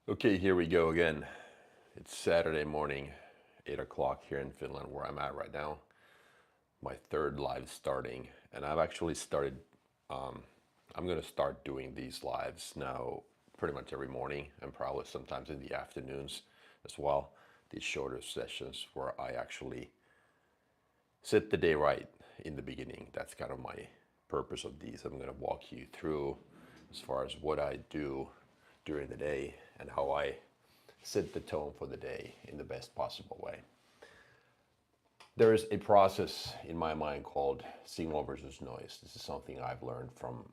Okay, here we go again. It's Saturday morning, 8 o'clock here in Finland, where I'm at right now. My third live starting, and I've actually started. I'm going to start doing these lives now pretty much every morning and probably sometimes in the afternoons as well. These shorter sessions where I actually set the day right in the beginning. That's kind of my purpose of these. I'm going to walk you through as far as what I do during the day and how I set the tone for the day in the best possible way. There is a process in my mind called signal versus noise. This is something I've learned from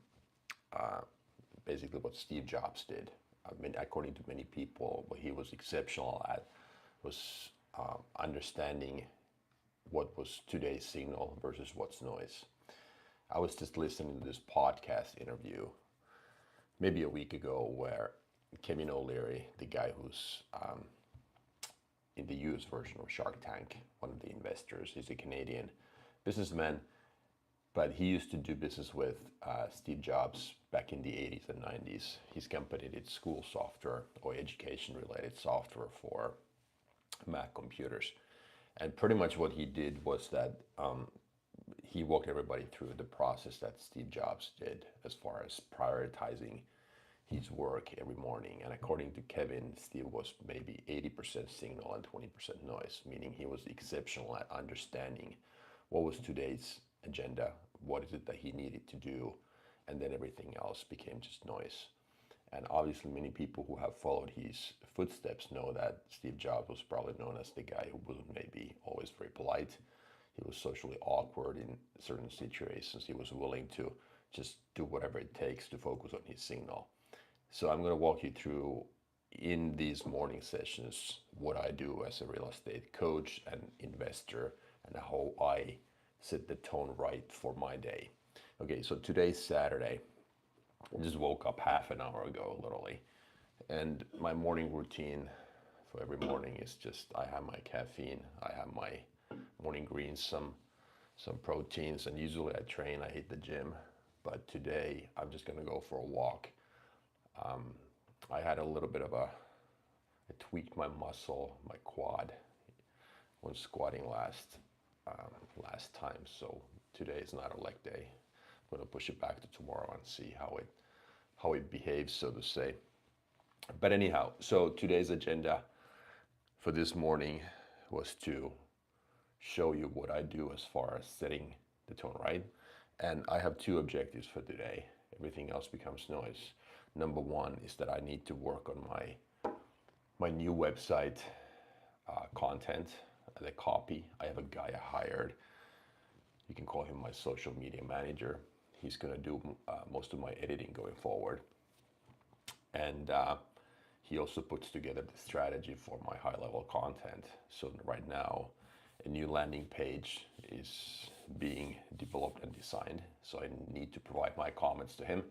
basically what Steve Jobs did. I mean, according to many people, what he was exceptional at was understanding what was today's signal versus what's noise. I was just listening to this podcast interview maybe a week ago where Kevin O'Leary, the guy who's in the US version of Shark Tank, one of the investors, he's a Canadian businessman, but he used to do business with Steve Jobs back in the 80s and 90s. His company did school software or education related software for Mac computers. And pretty much what he did was that he walked everybody through the process that Steve Jobs did as far as prioritizing his work every morning. And according to Kevin, Steve was maybe 80% signal and 20% noise, meaning he was exceptional at understanding what was today's agenda, what is it that he needed to do, and then everything else became just noise. And obviously, many people who have followed his footsteps know that Steve Jobs was probably known as the guy who wasn't maybe always very polite. He was socially awkward in certain situations. He was willing to just do whatever it takes to focus on his signal. So I'm going to walk you through in these morning sessions what I do as a real estate coach and investor and how I set the tone right for my day. Okay, so today's Saturday. I just woke up half an hour ago, literally. And my morning routine for every morning is just I have my caffeine, I have my morning greens, some proteins, and usually I train, I hit the gym. But today I'm just gonna go for a walk. I had a little bit of I tweaked my muscle, my quad, when squatting last time. So today is not a leg day. I'm gonna push it back to tomorrow and see how it behaves, so to say. But anyhow, so today's agenda for this morning was to show you what I do as far as setting the tone right. And I have two objectives for today. Everything else becomes noise. Number one is that I need to work on my new website content, the copy. I have a guy I hired. You can call him my social media manager. He's going to do most of my editing going forward. And he also puts together the strategy for my high level content. So right now, a new landing page is being developed and designed. So I need to provide my comments to him.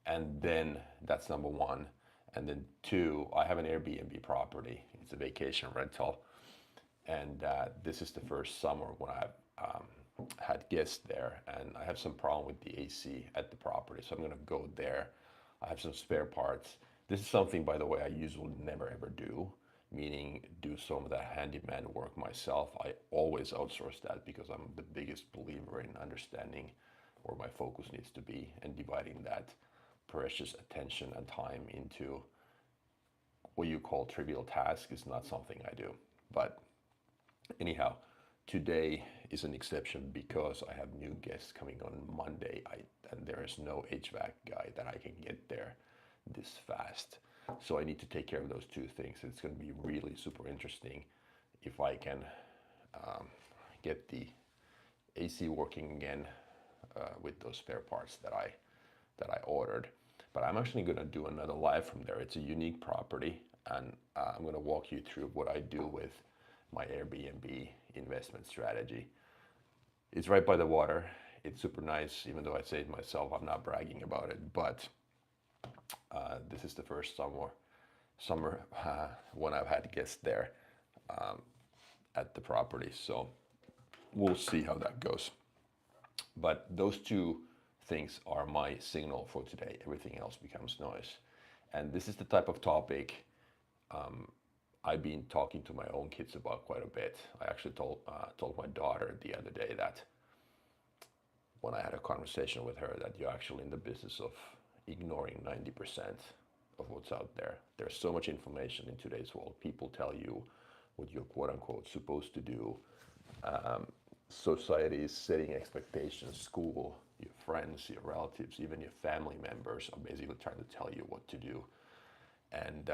And then that's number one. And then two, I have an Airbnb property. It's a vacation rental. And this is the first summer when I've had guests there. And I have some problem with the AC at the property. So I'm going to go there. I have some spare parts. This is something, by the way, I usually never ever do, meaning do some of the handyman work myself. I always outsource that because I'm the biggest believer in understanding where my focus needs to be and dividing that precious attention and time into what you call trivial task is not something I do. But anyhow, today is an exception because I have new guests coming on Monday, and there is no HVAC guy that I can get there this fast. So I need to take care of those two things. It's going to be really super interesting if I can get the AC working again with those spare parts that I ordered. But I'm actually going to do another live from there. It's a unique property, and I'm going to walk you through what I do with my Airbnb investment strategy. It's right by the water. It's super nice, even though I say it myself, I'm not bragging about it. But this is the first summer when I've had guests there at the property. So we'll see how that goes. But those two things are my signal for today. Everything else becomes noise. And this is the type of topic I've been talking to my own kids about quite a bit. I actually told my daughter the other day that when I had a conversation with her that you're actually in the business of ignoring 90% of what's out there. There's so much information in today's world. People tell you what you're quote unquote supposed to do. Society is setting expectations. School, your friends, your relatives, even your family members are basically trying to tell you what to do. And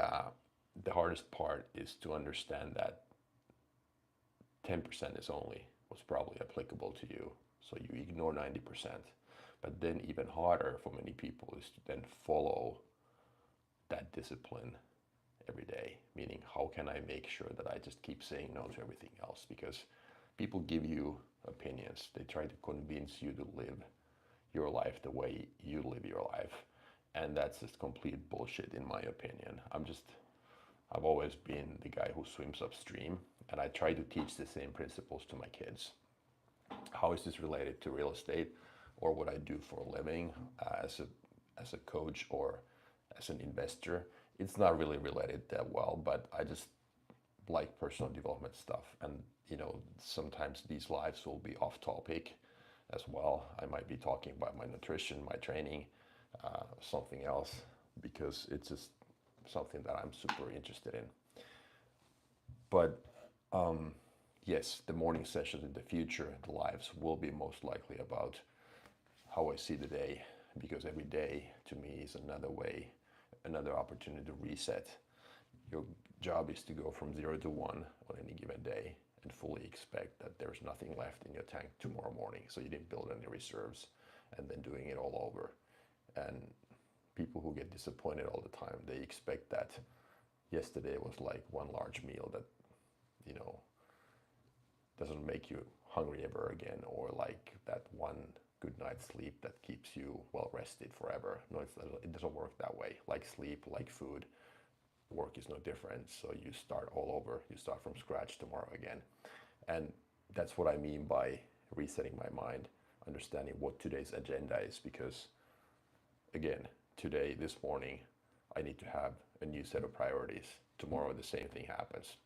the hardest part is to understand that 10% is only what's probably applicable to you. So you ignore 90%. But then even harder for many people is to then follow that discipline every day. Meaning, how can I make sure that I just keep saying no to everything else? Because people give you opinions. They try to convince you to live your life the way you live your life. And that's just complete bullshit in my opinion. I've always been the guy who swims upstream, and I try to teach the same principles to my kids. How is this related to real estate or what I do for a living as a coach or as an investor? It's not really related that well, but I just like personal development stuff. And sometimes these lives will be off topic as well. I might be talking about my nutrition, my training, something else, because it's just something that I'm super interested in. But yes, the morning sessions in the future, the lives will be most likely about how I see the day, because every day to me is another way, another opportunity to reset. Your job is to go from 0 to 1 on any given day and fully expect that there's nothing left in your tank tomorrow morning. So you didn't build any reserves and then doing it all over. And people who get disappointed all the time, they expect that yesterday was like one large meal that, doesn't make you hungry ever again, or like that one good night's sleep that keeps you well rested forever. No, it doesn't work that way. Like sleep, like food, work is no different. So you start all over. You start from scratch tomorrow again. And that's what I mean by resetting my mind, understanding what today's agenda is, because again, today, this morning, I need to have a new set of priorities. Tomorrow, the same thing happens.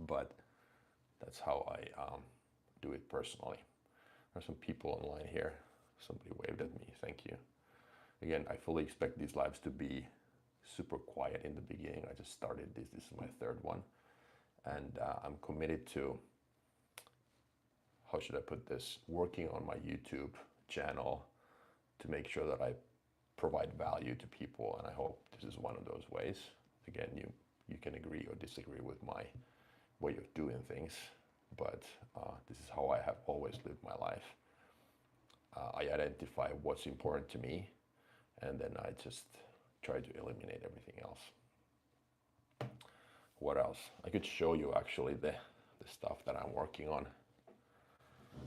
But that's how I do it personally. There are some people online here. Somebody waved at me. Thank you. Again, I fully expect these lives to be super quiet in the beginning. I just started this. This is my third one. And I'm committed to, how should I put this, working on my YouTube channel to make sure that I provide value to people. And I hope this is one of those ways. Again, you can agree or disagree with my way of doing things, but this is how I have always lived my life. I identify what's important to me, and then I just try to eliminate everything else. What else? I could show you actually the stuff that I'm working on.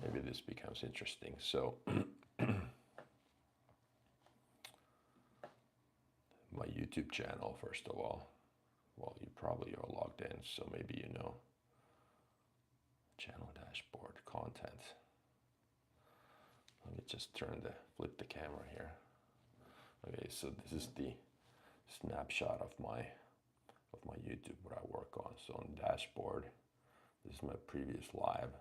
Maybe this becomes interesting. So my YouTube channel, first of all. Well, you probably are logged in, so maybe you know. Channel dashboard, content. Let me just flip the camera here. Okay, so this is the snapshot of my YouTube, what I work on. So on dashboard, this is my previous live.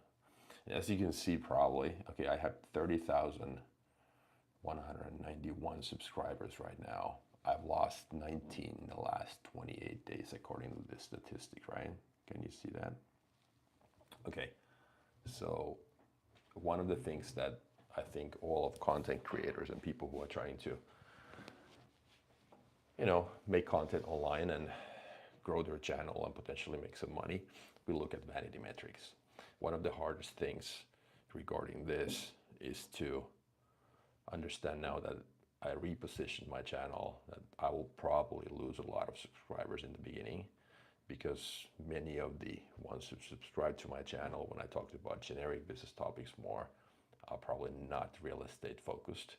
And as you can see probably, okay, I have 30,191 subscribers right now. I've lost 19 in the last 28 days according to this statistic, right? Can you see that? Okay, so one of the things that I think all of content creators and people who are trying to, make content online and grow their channel and potentially make some money, we look at vanity metrics. One of the hardest things regarding this is to understand now that I repositioned my channel, that I will probably lose a lot of subscribers in the beginning, because many of the ones who subscribe to my channel, when I talked about generic business topics more, are probably not real estate focused.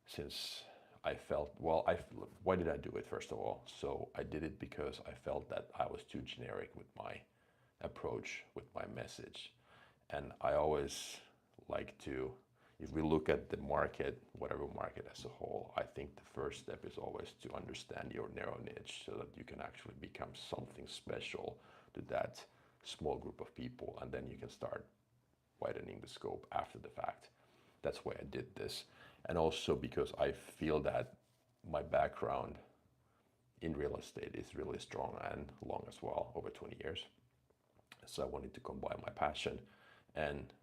Since I felt, why did I do it first of all? So I did it because I felt that I was too generic with my approach, with my message. And I always like to if we look at the market, whatever market as a whole, I think the first step is always to understand your narrow niche so that you can actually become something special to that small group of people, and then you can start widening the scope after the fact. That's why I did this. And also because I feel that my background in real estate is really strong and long as well, over 20 years. So I wanted to combine my passion and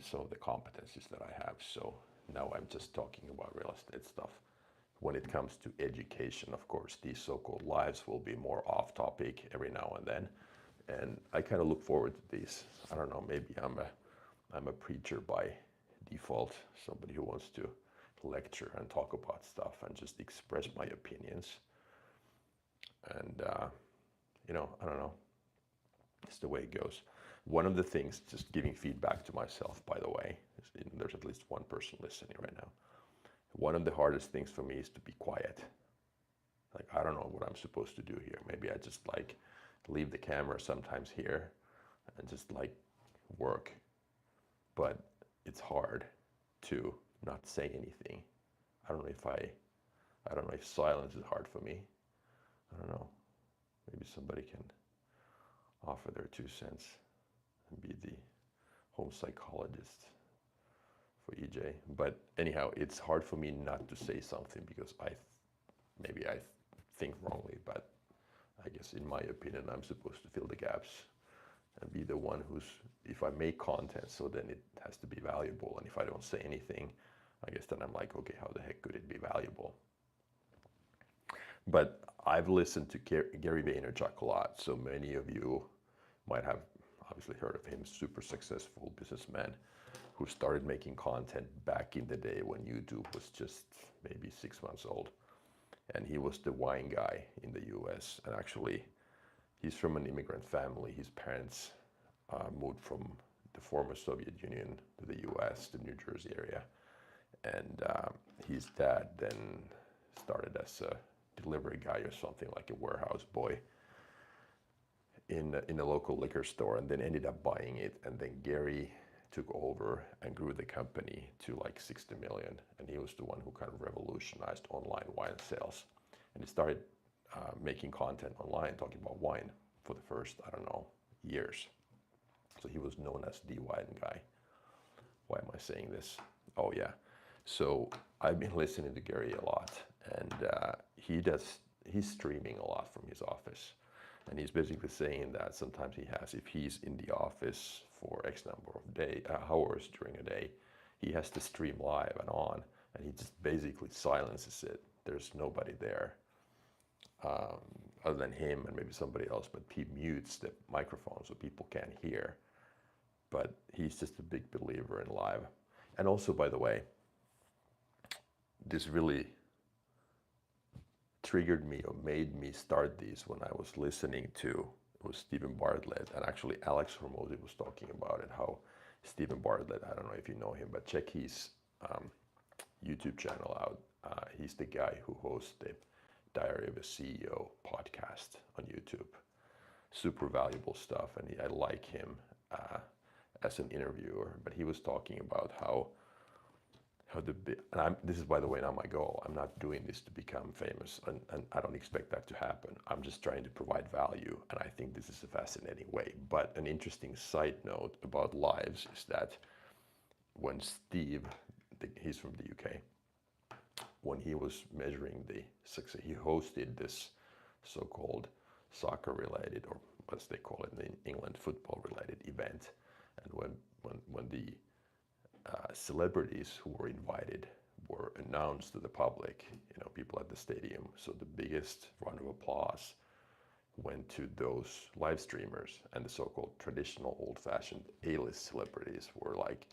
some of the competencies that I have. So now I'm just talking about real estate stuff. When it comes to education, of course, these so-called lives will be more off topic every now and then. And I kind of look forward to these. I don't know, maybe I'm a preacher by default, somebody who wants to lecture and talk about stuff and just express my opinions. And, I don't know, it's the way it goes. One of the things, just giving feedback to myself, by the way, there's at least one person listening right now. One of the hardest things for me is to be quiet. Like, I don't know what I'm supposed to do here. Maybe I just like leave the camera sometimes here and just like work. But it's hard to not say anything. I don't know if silence is hard for me. I don't know. Maybe somebody can offer their 2 cents and be the home psychologist for EJ. But anyhow, it's hard for me not to say something because maybe I think wrongly, but I guess in my opinion, I'm supposed to fill the gaps and be the one who's, if I make content, so then it has to be valuable. And if I don't say anything, I guess then I'm like, okay, how the heck could it be valuable? But I've listened to Gary Vaynerchuk a lot, so many of you might have obviously heard of him. Super successful businessman who started making content back in the day when YouTube was just maybe 6 months old. And he was the wine guy in the US. And actually, he's from an immigrant family. His parents moved from the former Soviet Union to the US, the New Jersey area. And his dad then started as a delivery guy or something, like a warehouse boy in a local liquor store, and then ended up buying it. And then Gary took over and grew the company to like 60 million. And he was the one who kind of revolutionized online wine sales. And he started making content online talking about wine for the first, I don't know, years. So he was known as the wine guy. Why am I saying this? Oh yeah. So I've been listening to Gary a lot, and he's streaming a lot from his office. And he's basically saying that sometimes if he's in the office for X number of hours during a day, he has to stream live and on, and he just basically silences it. There's nobody there other than him and maybe somebody else, but he mutes the microphone so people can't hear. But he's just a big believer in live. And also, by the way, this really triggered me or made me start these when I was listening to, it was Stephen Bartlett, and actually Alex Hormozy was talking about it, how Stephen Bartlett, I don't know if you know him, but check his YouTube channel out. He's the guy who hosts the Diary of a CEO podcast on YouTube. Super valuable stuff, and I like him as an interviewer, but he was talking about how this is, by the way, not my goal. I'm not doing this to become famous, and I don't expect that to happen. I'm just trying to provide value, and I think this is a fascinating way. But an interesting side note about lives is that when Steve, he's from the UK, when he was measuring the success, he hosted this so-called soccer-related, or as they call it in England, football-related event. And when the celebrities who were invited were announced to the public, people at the stadium. So the biggest round of applause went to those live streamers, and the so-called traditional old-fashioned A-list celebrities were like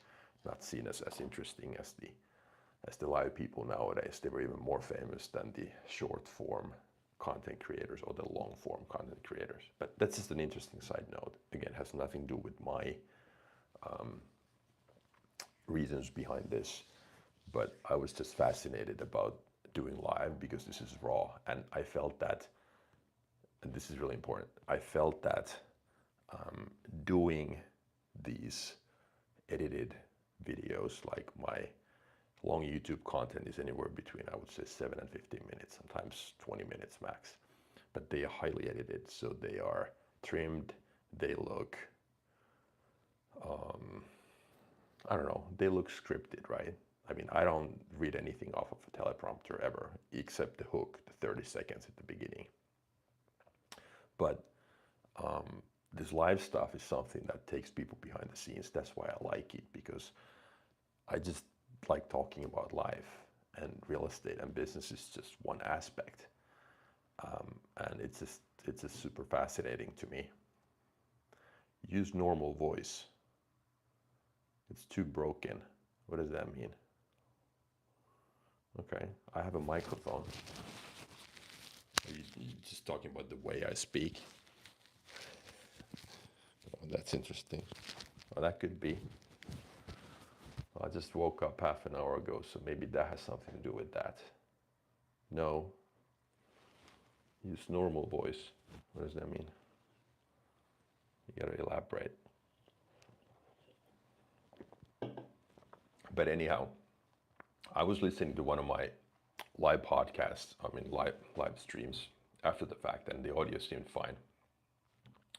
not seen as interesting as the live people nowadays. They were even more famous than the short-form content creators or the long-form content creators. But that's just an interesting side note. Again, it has nothing to do with my reasons behind this, but I was just fascinated about doing live because this is raw, and I felt that, and this is really important, I felt that doing these edited videos. Like my long YouTube content is anywhere between, I would say, 7 and 15 minutes, sometimes 20 minutes max. But they are highly edited, so they are trimmed. They look, I don't know, they look scripted, right? I mean, I don't read anything off of a teleprompter ever, except the hook, the 30 seconds at the beginning. But this live stuff is something that takes people behind the scenes. That's why I like it, because I just like talking about life, and real estate and business is just one aspect. And it's just super fascinating to me. Use normal voice. It's too broken. What does that mean? Okay, I have a microphone. Are you just talking about the way I speak? Oh, that's interesting. Well, that could be. I just woke up half an hour ago, so maybe that has something to do with that. No. Use normal voice. What does that mean? You gotta elaborate. But anyhow, I was listening to one of my live podcasts, live streams after the fact, and the audio seemed fine.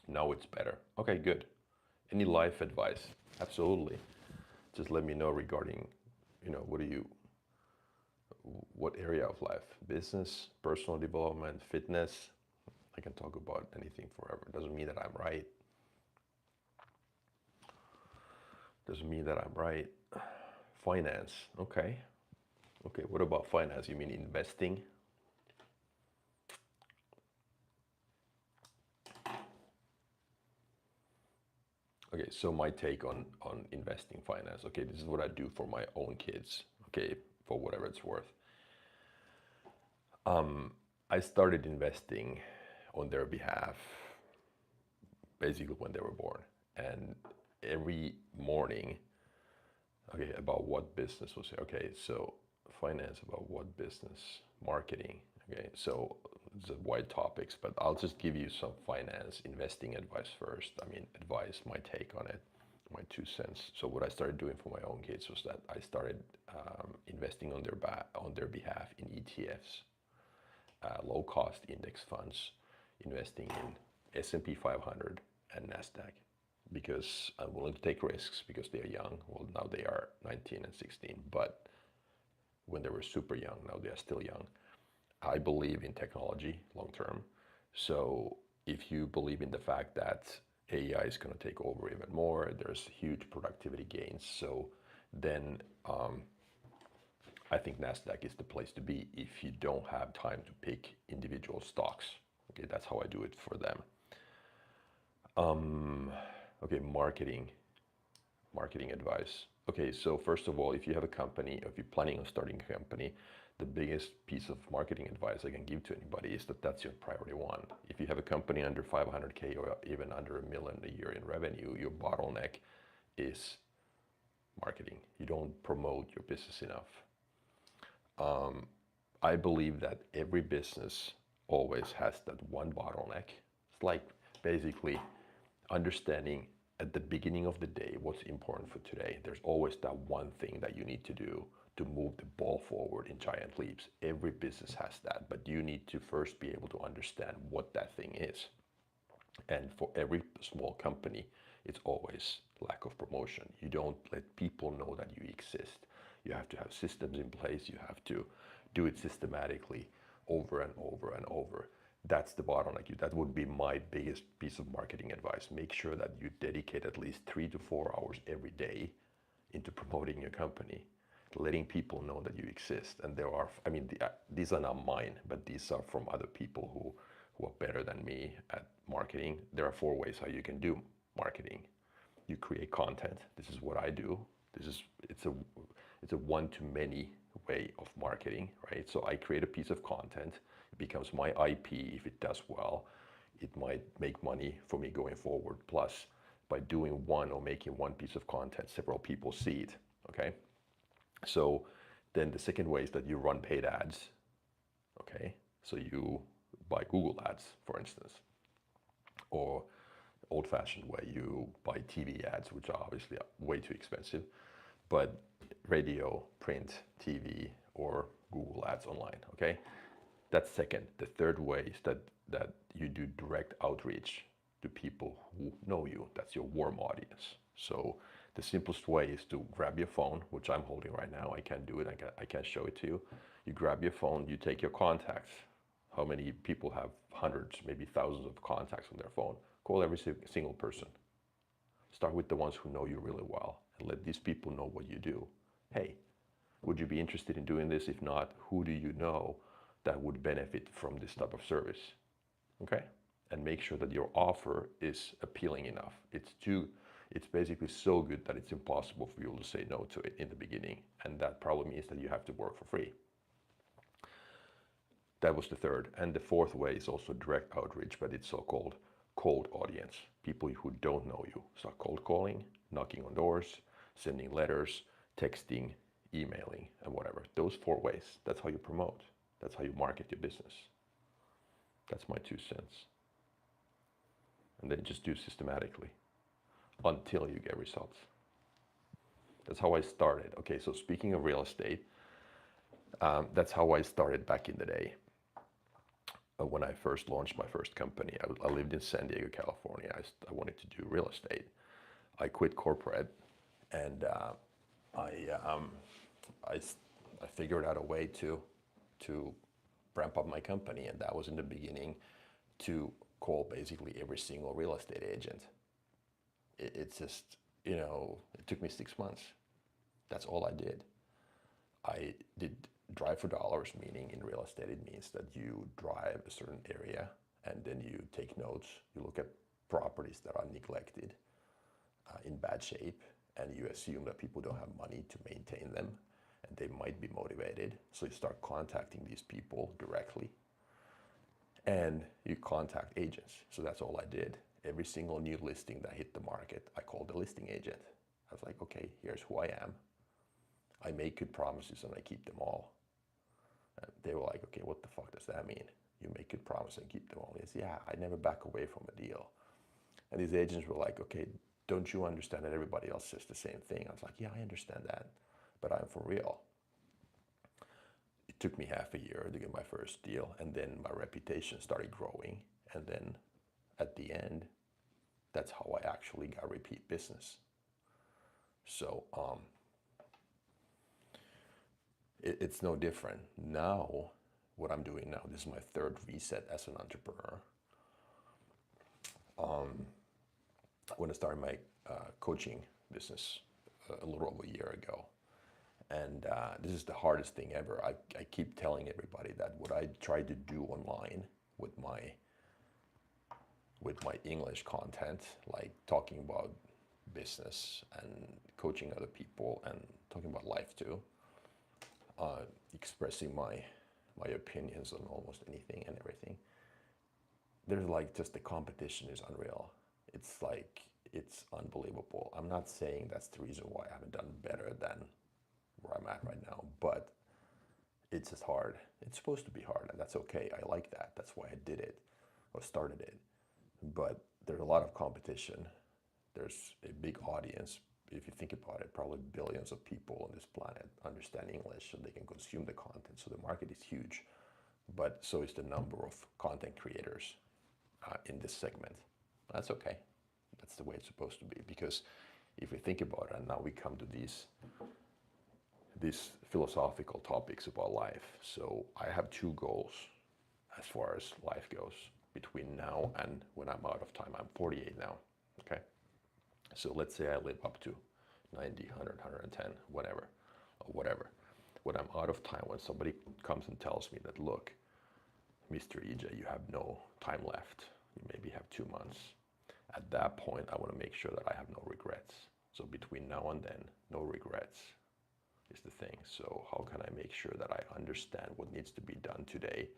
Now it's better. Okay, good. Any life advice? Absolutely. Just let me know regarding, what area of life? Business, personal development, fitness. I can talk about anything forever. Doesn't mean that I'm right. Doesn't mean that I'm right. Finance. Okay. Okay, what about finance? You mean investing? Okay, so my take on investing finance. Okay, this is what I do for my own kids. Okay, for whatever it's worth. I started investing on their behalf basically when they were born. And every morning, okay, about what business was it? Okay, so finance, about what business? Marketing. Okay, so it's a wide topics, but I'll just give you some finance investing advice first. I mean, advice, my take on it, my 2 cents. So what I started doing for my own kids was that I started investing on their behalf in ETFs, low cost index funds, investing in S&P 500 and NASDAQ, because I'm willing to take risks because they are young. Well, now they are 19 and 16, but when they were super young, now they are still young. I believe in technology long term. So if you believe in the fact that AI is going to take over even more, there's huge productivity gains. So then I think NASDAQ is the place to be if you don't have time to pick individual stocks. Okay, that's how I do it for them. Okay, marketing advice. Okay, so first of all, if you have a company, if you're planning on starting a company, the biggest piece of marketing advice I can give to anybody is that that's your priority one. If you have a company under 500K or even under $1 million a year in revenue, your bottleneck is marketing. You don't promote your business enough. I believe that every business always has that one bottleneck. It's like basically understanding at the beginning of the day what's important for today. There's always that one thing that you need to do to move the ball forward in giant leaps. Every business has that, but you need to first be able to understand what that thing is. And for every small company, it's always lack of promotion. You don't let people know that you exist. You have to have systems in place. You have to do it systematically over and over and over. That's the bottleneck. That would be my biggest piece of marketing advice. Make sure that you dedicate at least 3 to 4 hours every day into promoting your company, letting people know that you exist. And there are, these are not mine, but these are from other people who are better than me at marketing. There are 4 ways how you can do marketing. You create content. This is what I do. It's a one-to-many way of marketing, right? So I create a piece of content. It becomes my IP. If it does well, it might make money for me going forward. Plus, by doing one or making one piece of content, several people see it, okay? So then the second way is that you run paid ads, okay? So you buy Google ads, for instance, or old-fashioned way, you buy TV ads, which are obviously way too expensive. but radio, print, TV, or Google Ads online, okay? That's second. The third way is that you do direct outreach to people who know you. That's your warm audience. So the simplest way is to grab your phone, which I'm holding right now. I can't do it. I can't show it to you. You grab your phone, you take your contacts. How many people have hundreds, maybe thousands of contacts on their phone? Call every single person. Start with the ones who know you really well and let these people know what you do. Hey, would you be interested in doing this? If not, who do you know that would benefit from this type of service? Okay? And make sure that your offer is appealing enough. It's basically so good that it's impossible for you to say no to it in the beginning. And that probably means that you have to work for free. That was the third. And the fourth way is also direct outreach, but it's so-called cold audience. People who don't know you. So cold calling, knocking on doors, sending letters, texting, emailing, and whatever. Those 4 ways. That's how you promote. That's how you market your business. That's my 2 cents. And then just do systematically until you get results. That's how I started. Okay, so speaking of real estate, that's how I started back in the day. When I first launched my first company, I lived in San Diego, California. I wanted to do real estate. I quit corporate, and I figured out a way to ramp up my company, and that was in the beginning to call basically every single real estate agent. It's just, it took me 6 months. That's all I did. I did drive for dollars, meaning in real estate it means that you drive a certain area and then you take notes. You look at properties that are neglected, in bad shape, and you assume that people don't have money to maintain them and they might be motivated. So you start contacting these people directly and you contact agents. So that's all I did. Every single new listing that hit the market, I called the listing agent. I was like, okay, here's who I am. I make good promises and I keep them all. And they were like, okay, what the fuck does that mean? You make good promises and keep them all. He said, yeah, I never back away from a deal. And these agents were like, okay, don't you understand that everybody else says the same thing? I was like, yeah, I understand that, but I'm for real. It took me half a year to get my first deal, and then my reputation started growing. And then at the end, that's how I actually got repeat business. So it's no different. Now, what I'm doing now, this is my third reset as an entrepreneur. When I started my coaching business a little over a year ago. And this is the hardest thing ever. I keep telling everybody that what I try to do online with my English content, like talking about business and coaching other people and talking about life too, expressing my opinions on almost anything and everything. There's like just the competition is unreal. It's like, it's unbelievable. I'm not saying that's the reason why I haven't done better than where I'm at right now, but it's just hard. It's supposed to be hard, and that's okay. I like that. That's why I did it or started it. But there's a lot of competition. There's a big audience. If you think about it, probably billions of people on this planet understand English so they can consume the content. So the market is huge, but so is the number of content creators in this segment. That's okay. That's the way it's supposed to be, because if we think about it, and now we come to these philosophical topics about life. So I have 2 goals as far as life goes between now and when I'm out of time. I'm 48 now, okay? So let's say I live up to 90, 100, 110, whatever. When I'm out of time, when somebody comes and tells me that, look, Mr. EJ, you have no time left. You maybe have 2 months. At that point, I want to make sure that I have no regrets. So between now and then, no regrets is the thing. So how can I make sure that I understand what needs to be done today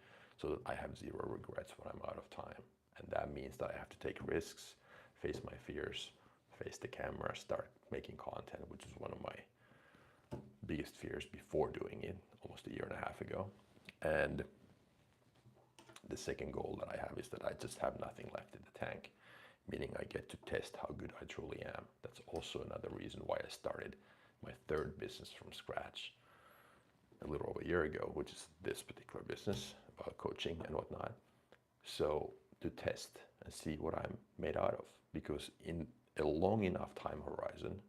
so that I have 0 regrets when I'm out of time? And that means that I have to take risks, face my fears, face the camera, start making content, which is one of my biggest fears before doing it almost a year and a half ago. And the second goal that I have is that I just have nothing left in the tank, meaning I get to test how good I truly am. That's also another reason why I started my third business from scratch a little over a year ago, which is this particular business about coaching and whatnot. So to test and see what I'm made out of, because in a long enough time horizon,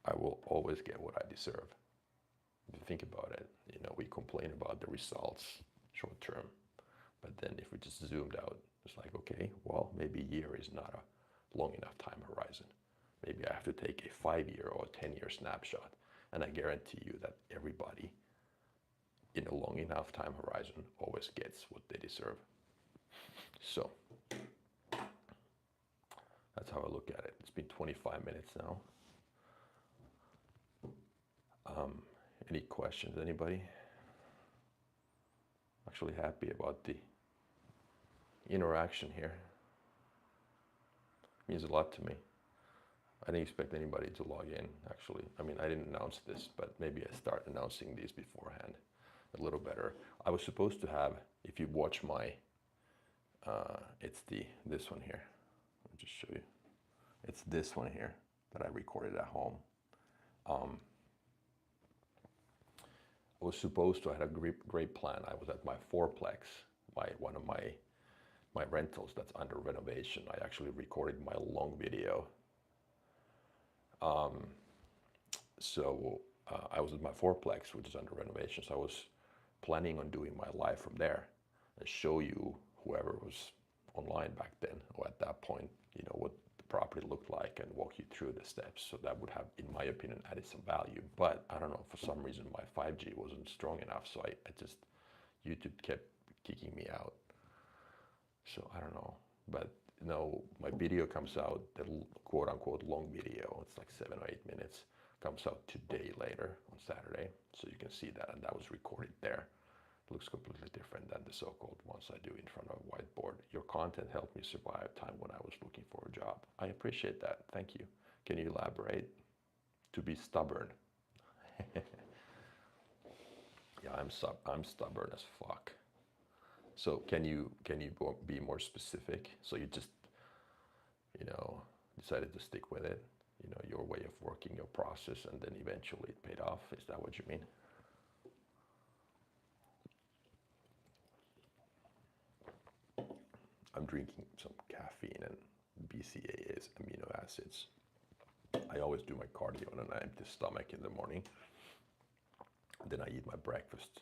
I will always get what I deserve. If you think about it, we complain about the results short term, but then if we just zoomed out, it's like, okay, well, maybe a year is not a long enough time horizon. Maybe I have to take a 5-year or 10-year snapshot, and I guarantee you that everybody in a long enough time horizon always gets what they deserve. So that's how I look at it. It's been 25 minutes now. Any questions, anybody? Actually happy about the interaction here. It means a lot to me. I didn't expect anybody to log in, actually. I mean, I didn't announce this, but maybe I start announcing these beforehand a little better. I was supposed to have, if you watch my, it's this one here. Let me just show you. It's this one here that I recorded at home. I was supposed to have a great plan. I was at my fourplex, one of my rentals that's under renovation. I actually recorded my long video. So I was at my fourplex, which is under renovation. So I was planning on doing my live from there and show you, whoever was online back then or at that point, what the property looked like and walk you through the steps. So that would have, in my opinion, added some value. But I don't know, for some reason my 5G wasn't strong enough. So I just, YouTube kept kicking me out. So I don't know, but my video comes out, the quote unquote long video, it's like 7 or 8 minutes, comes out today later on Saturday. So you can see that, and that was recorded there. It looks completely different than the so-called ones I do in front of a whiteboard. Your content helped me survive a time when I was looking for a job. I appreciate that, thank you. Can you elaborate? To be stubborn. Yeah, I'm stubborn as fuck. So can you be more specific? So you just, decided to stick with it, your way of working, your process, and then eventually it paid off. Is that what you mean? I'm drinking some caffeine and BCAAs, amino acids. I always do my cardio on an empty stomach in the morning. Then I eat my breakfast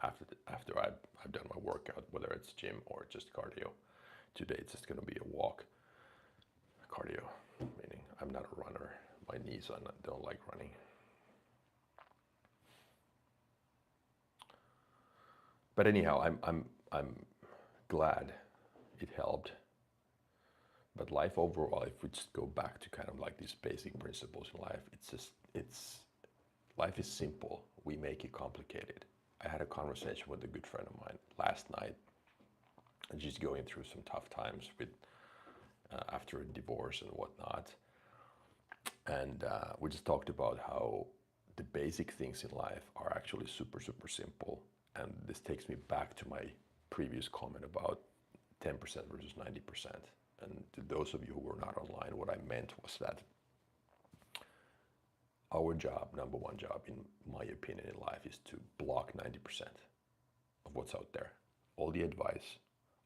after I've done my workout, whether it's gym or just cardio. Today it's just going to be a walk. Cardio, meaning I'm not a runner. My knees don't like running. But anyhow, I'm glad it helped. But life overall, if we just go back to kind of like these basic principles in life, life is simple. We make it complicated. I had a conversation with a good friend of mine last night, and she's going through some tough times with after a divorce and whatnot. And we just talked about how the basic things in life are actually super, super simple. And this takes me back to my previous comment about 10% versus 90%. And to those of you who were not online, what I meant was that our job, number one job, in my opinion, in life is to block 90% of what's out there. All the advice,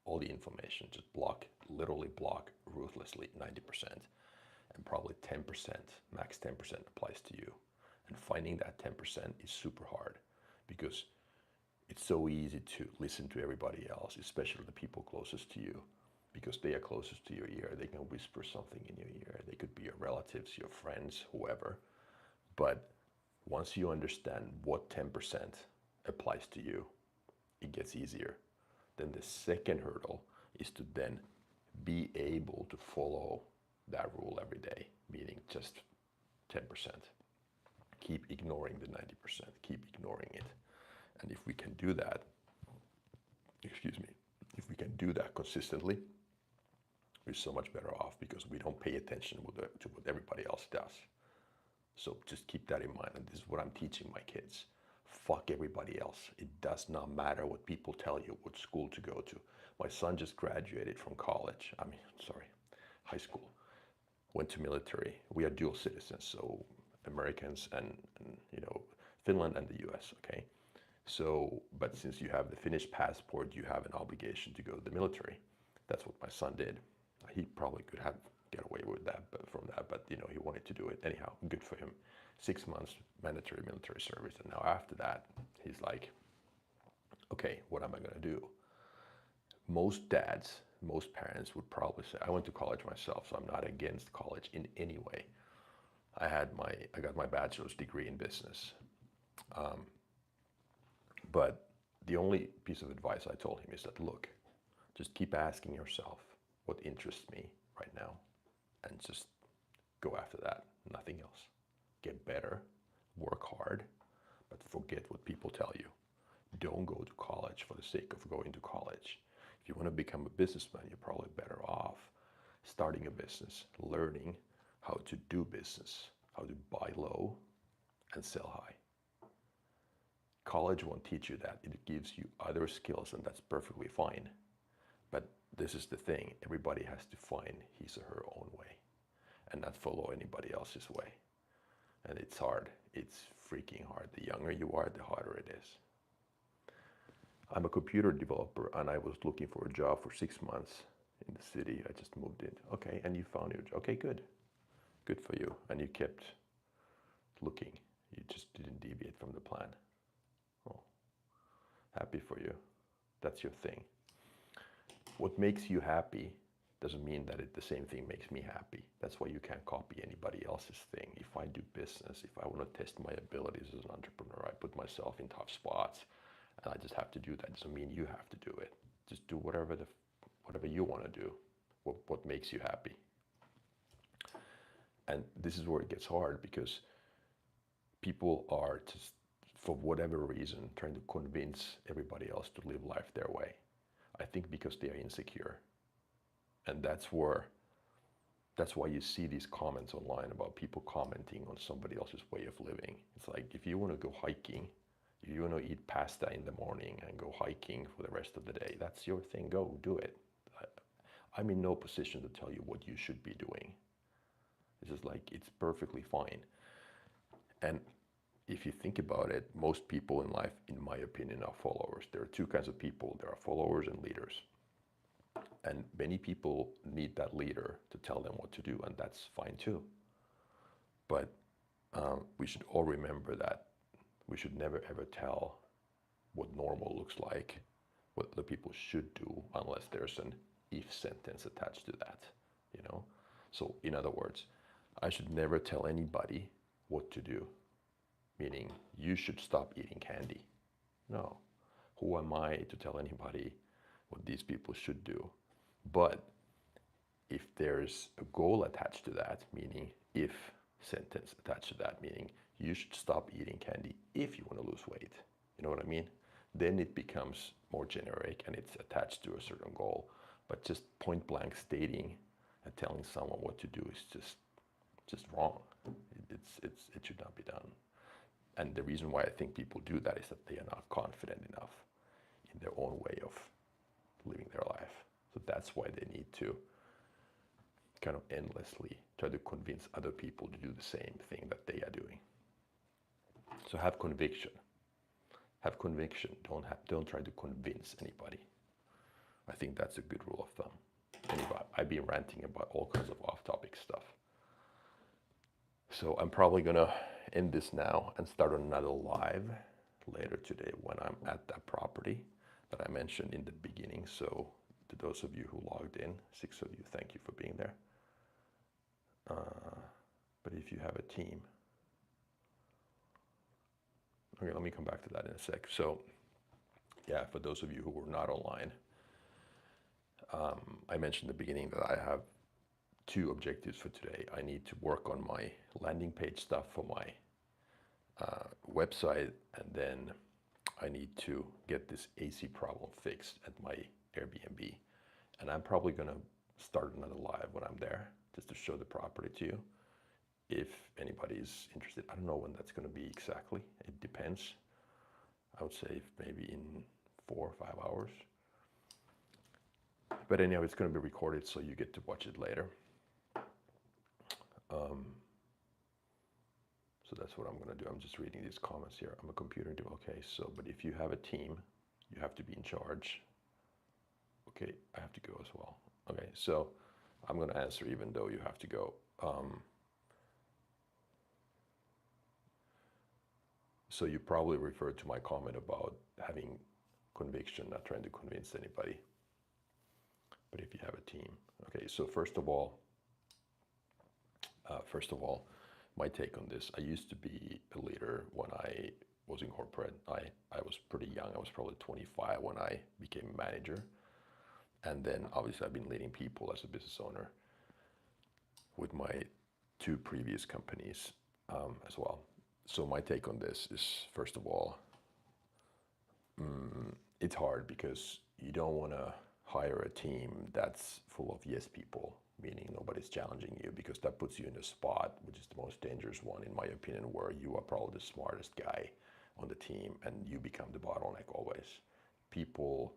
all the information, just literally block ruthlessly 90%. And probably 10%, max 10% applies to you. And finding that 10% is super hard because it's so easy to listen to everybody else, especially the people closest to you, because they are closest to your ear. They can whisper something in your ear. They could be your relatives, your friends, whoever. But once you understand what 10% applies to you, it gets easier. Then the second hurdle is to then be able to follow that rule every day, meaning just 10%. Keep ignoring the 90%, keep ignoring it. And if we can do that, if we can do that consistently, we're so much better off because we don't pay attention to what everybody else does. So just keep that in mind. And this is what I'm teaching my kids. Fuck everybody else. It does not matter what people tell you, what school to go to. My son just graduated from high school. Went to military. We are dual citizens, so Americans and Finland and the US, okay? So, but since you have the Finnish passport, you have an obligation to go to the military. That's what my son did. He probably could have get away with that, but from that, but he wanted to do it anyhow. Good for him. 6 months mandatory military service, and now after that, he's like, okay, what am I gonna do? Most dads, most parents would probably say, I went to college myself, so I'm not against college in any way. I got my bachelor's degree in business. But the only piece of advice I told him is that, look, just keep asking yourself what interests me right now and just go after that, nothing else. Get better, work hard, but forget what people tell you. Don't go to college for the sake of going to college. If you want to become a businessman, you're probably better off starting a business, learning how to do business, how to buy low and sell high. College won't teach you that. It gives you other skills, and that's perfectly fine. But this is the thing. Everybody has to find his or her own way and not follow anybody else's way. And it's hard. It's freaking hard. The younger you are, the harder it is. I'm a computer developer, and I was looking for a job for 6 months in the city. I just moved in. Okay, and you found your job. Okay, good. Good for you. And you kept looking. You just didn't deviate from the plan. Oh, happy for you. That's your thing. What makes you happy doesn't mean that the same thing makes me happy. That's why you can't copy anybody else's thing. If I do business, if I want to test my abilities as an entrepreneur, I put myself in tough spots, and I just have to do that. Doesn't mean you have to do it. Just do whatever you want to do. What makes you happy. And this is where it gets hard, because people are just, for whatever reason, trying to convince everybody else to live life their way. I think because they are insecure. And that's why you see these comments online about people commenting on somebody else's way of living. It's like, if you want to go hiking, if you want to eat pasta in the morning and go hiking for the rest of the day, that's your thing. Go do it. I'm in no position to tell you what you should be doing. It's just like, it's perfectly fine. And if you think about it, most people in life, in my opinion, are followers. There are two kinds of people. There are followers and leaders. And many people need that leader to tell them what to do, and that's fine too. But we should all remember that we should never ever tell what normal looks like, what the people should do, unless there's an if sentence attached to that, So in other words, I should never tell anybody what to do, meaning you should stop eating candy. No. Who am I to tell anybody what these people should do? But if there's a goal attached to that, meaning if sentence attached to that, meaning you should stop eating candy if you want to lose weight, you know what I mean? Then it becomes more generic and it's attached to a certain goal. But just point blank stating and telling someone what to do is just wrong. It should not be done. And the reason why I think people do that is that they are not confident enough in their own way of living their life. So that's why they need to kind of endlessly try to convince other people to do the same thing that they are doing. So have conviction. Have conviction. Don't try to convince anybody. I think that's a good rule of thumb. Anyway, I've been ranting about all kinds of off-topic stuff. So I'm probably gonna end this now and start another live later today when I'm at that property that I mentioned in the beginning. So to those of you who logged in, 6 of you, thank you for being there. But if you have a team, okay, let me come back to that in a sec. So yeah, for those of you who were not online, I mentioned in the beginning that I have 2 objectives for today. I need to work on my landing page stuff for my website, and then I need to get this AC problem fixed at my Airbnb. And I'm probably gonna start another live when I'm there, just to show the property to you. If anybody's interested, I don't know when that's gonna be exactly. It depends. I would say maybe in 4 or 5 hours. But anyhow, it's gonna be recorded, so you get to watch it later. So that's what I'm going to do. I'm just reading these comments here. I'm a computer team. Okay, so, but if you have a team, you have to be in charge. Okay, I have to go as well. Okay, so I'm going to answer even though you have to go. So you probably referred to my comment about having conviction, not trying to convince anybody. But if you have a team, okay. So first of all, my take on this. I used to be a leader when I was in corporate. I was pretty young. I was probably 25 when I became a manager. And then obviously I've been leading people as a business owner with my 2 previous companies as well. So my take on this is, first of all, it's hard because you don't want to hire a team that's full of yes people, meaning nobody's challenging you, because that puts you in a spot, which is the most dangerous one in my opinion, where you are probably the smartest guy on the team and you become the bottleneck always. People,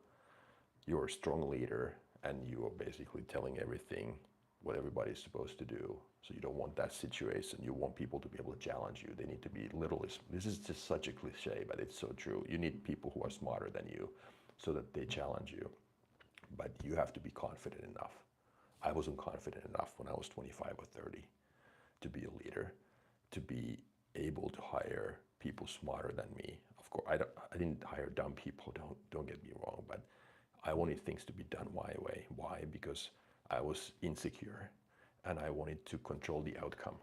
you're a strong leader and you are basically telling everything what everybody's supposed to do. So you don't want that situation. You want people to be able to challenge you. They need to be literally, this is just such a cliche, but it's so true. You need people who are smarter than you so that they challenge you. But you have to be confident enough. I wasn't confident enough when I was 25 or 30 to be a leader, to be able to hire people smarter than me. Of course, I didn't hire dumb people, don't get me wrong, but I wanted things to be done my way. Why? Because I was insecure and I wanted to control the outcome.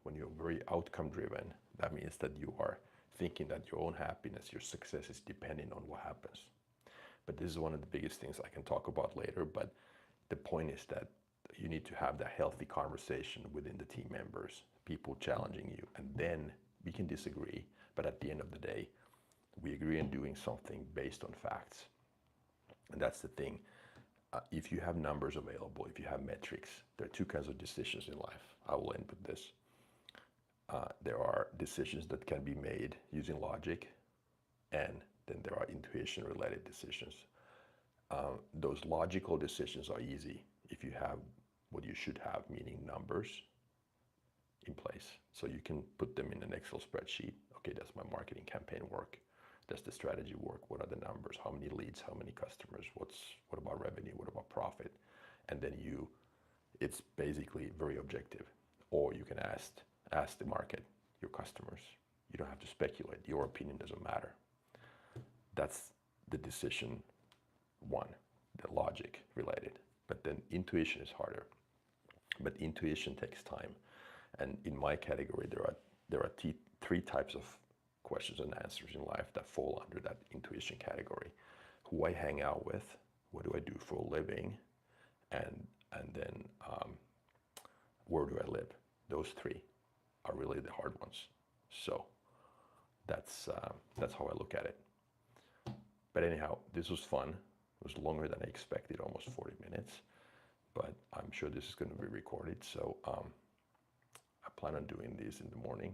When you're very outcome driven, that means that you are thinking that your own happiness, your success is depending on what happens. But this is one of the biggest things I can talk about later. But the point is that you need to have that healthy conversation within the team members, people challenging you, and then we can disagree. But at the end of the day, we agree on doing something based on facts. And that's the thing. If you have numbers available, if you have metrics, there are 2 kinds of decisions in life. I will end with this. There are decisions that can be made using logic, and then there are intuition-related decisions. Those logical decisions are easy if you have what you should have, meaning numbers in place. So you can put them in an Excel spreadsheet. Okay, does my marketing campaign work? Does the strategy work? What are the numbers? How many leads? How many customers? What about revenue? What about profit? And then it's basically very objective. Or you can ask the market, your customers. You don't have to speculate. Your opinion doesn't matter. That's the decision 1, the logic related. But then intuition is harder. But intuition takes time. And in my category, there are 3 types of questions and answers in life that fall under that intuition category. Who I hang out with, what do I do for a living, and then where do I live? Those 3 are really the hard ones. So that's how I look at it. But anyhow, this was fun. It was longer than I expected, almost 40 minutes. But I'm sure this is going to be recorded. So I plan on doing these in the morning.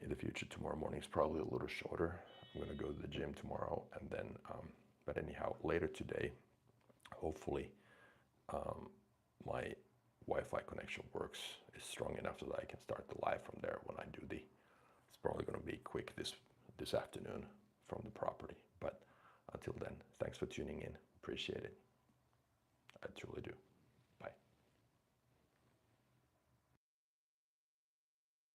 In the future, tomorrow morning is probably a little shorter. I'm going to go to the gym tomorrow, and then, but anyhow, later today, hopefully, my Wi-Fi connection works, is strong enough so that I can start the live from there when I do it's probably going to be quick this afternoon from the property. But until then, thanks for tuning in. Appreciate it. I truly do.